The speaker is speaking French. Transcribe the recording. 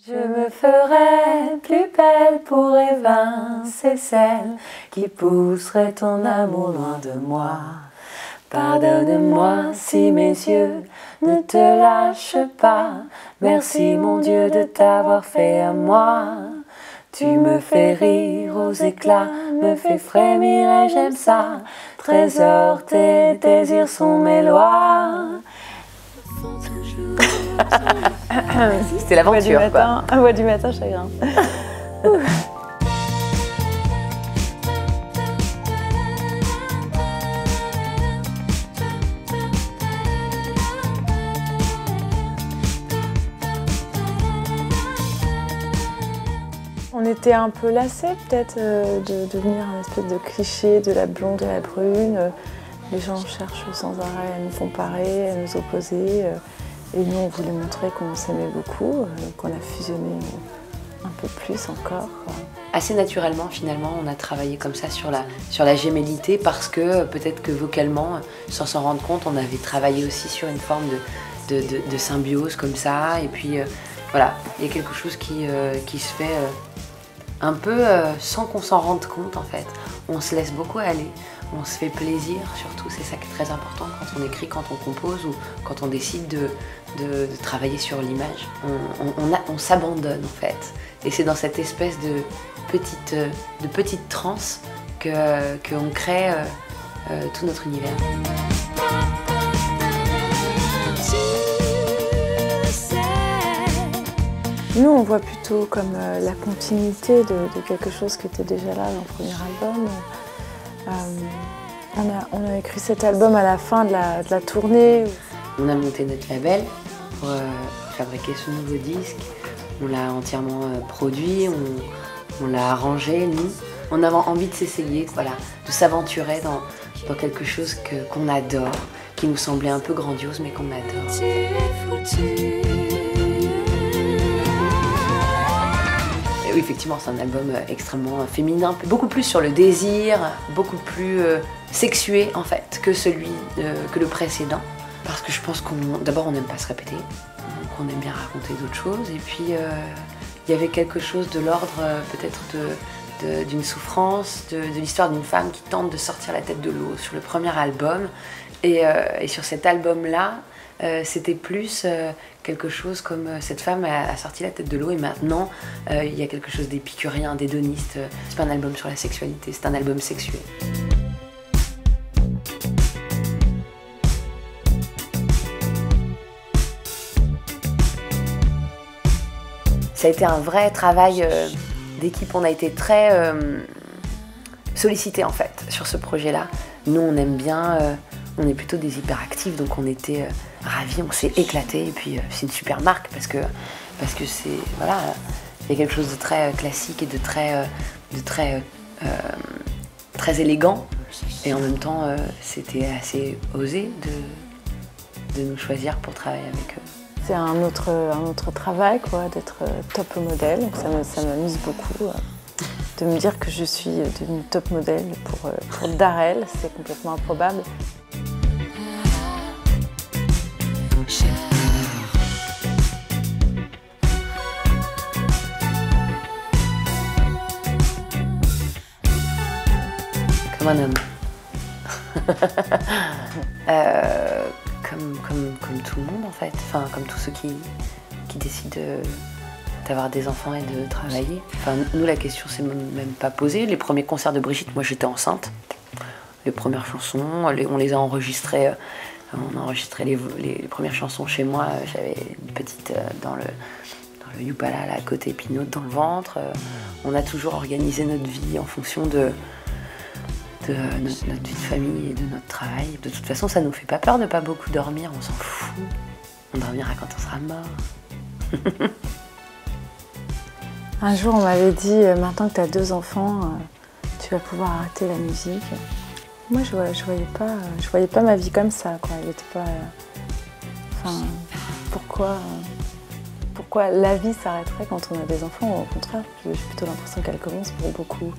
Je me ferai plus belle pour évincer celle qui pousserait ton amour loin de moi. Pardonne-moi si mes yeux ne te lâchent pas. Merci mon Dieu de t'avoir fait à moi. Tu me fais rire aux éclats, me fais frémir et j'aime ça. Trésor, tes désirs sont mes lois. C'était l'aventure, quoi. Un voix du matin, chagrin. On était un peu lassés peut-être de devenir un espèce de cliché de la blonde et la brune. Les gens cherchent sans arrêt à nous comparer, à nous opposer. Et nous, on voulait montrer qu'on s'aimait beaucoup, qu'on a fusionné un peu plus encore. Assez naturellement, finalement, on a travaillé comme ça sur la gémellité parce que peut-être que vocalement, sans s'en rendre compte, on avait travaillé aussi sur une forme de symbiose comme ça. Et puis voilà, il y a quelque chose qui se fait un peu sans qu'on s'en rende compte en fait. On se laisse beaucoup aller, on se fait plaisir surtout, c'est ça qui est très important quand on écrit, quand on compose ou quand on décide de travailler sur l'image. On s'abandonne en fait. Et c'est dans cette espèce de petite transe qu'on crée tout notre univers. Nous, on voit plutôt comme la continuité de quelque chose qui était déjà là dans le premier album. On a écrit cet album à la fin de la tournée. On a monté notre label pour fabriquer ce nouveau disque. On l'a entièrement produit, on l'a arrangé, nous. On avait envie de s'essayer, voilà, de s'aventurer dans quelque chose qu'on adore, qui nous semblait un peu grandiose, mais qu'on adore. Et oui, effectivement, c'est un album extrêmement féminin, beaucoup plus sur le désir, beaucoup plus sexué en fait que le précédent. Parce que je pense d'abord on n'aime pas se répéter, donc on aime bien raconter d'autres choses. Et puis il y avait quelque chose de l'ordre peut-être d'une souffrance, de l'histoire d'une femme qui tente de sortir la tête de l'eau sur le premier album. Et sur cet album-là, c'était plus quelque chose comme cette femme a sorti la tête de l'eau et maintenant il y a quelque chose d'épicurien, d'hédoniste. C'est pas un album sur la sexualité, c'est un album sexué. Ça a été un vrai travail d'équipe, on a été très sollicités en fait sur ce projet-là. Nous on aime bien, on est plutôt des hyperactifs donc on était ravis, on s'est éclatés et puis c'est une super marque parce que c'est, voilà, il y a quelque chose de très classique et de très élégant et en même temps c'était assez osé de nous choisir pour travailler avec eux. C'est un autre travail quoi, d'être top modèle, donc ça m'amuse beaucoup de me dire que je suis devenue top modèle pour Darrell, c'est complètement improbable. Comme un homme. Comme tout le monde en fait, enfin comme tous ceux qui décident d'avoir des enfants et de travailler. Enfin, nous la question s'est même pas posée. Les premiers concerts de Brigitte, moi j'étais enceinte. Les premières chansons, on les a enregistrées. On a enregistré les premières chansons chez moi. J'avais une petite dans le Yupala là, à côté Pinot dans le ventre. On a toujours organisé notre vie en fonction de notre vie de famille et de notre travail. De toute façon, ça nous fait pas peur de pas beaucoup dormir, on s'en fout. On dormira quand on sera mort. Un jour, on m'avait dit, maintenant que tu as 2 enfants, tu vas pouvoir arrêter la musique. Moi, je voyais pas ma vie comme ça, quoi. Il était pas... Enfin, pourquoi la vie s'arrêterait quand on a des enfants? Au contraire, j'ai plutôt l'impression qu'elle commence pour beaucoup.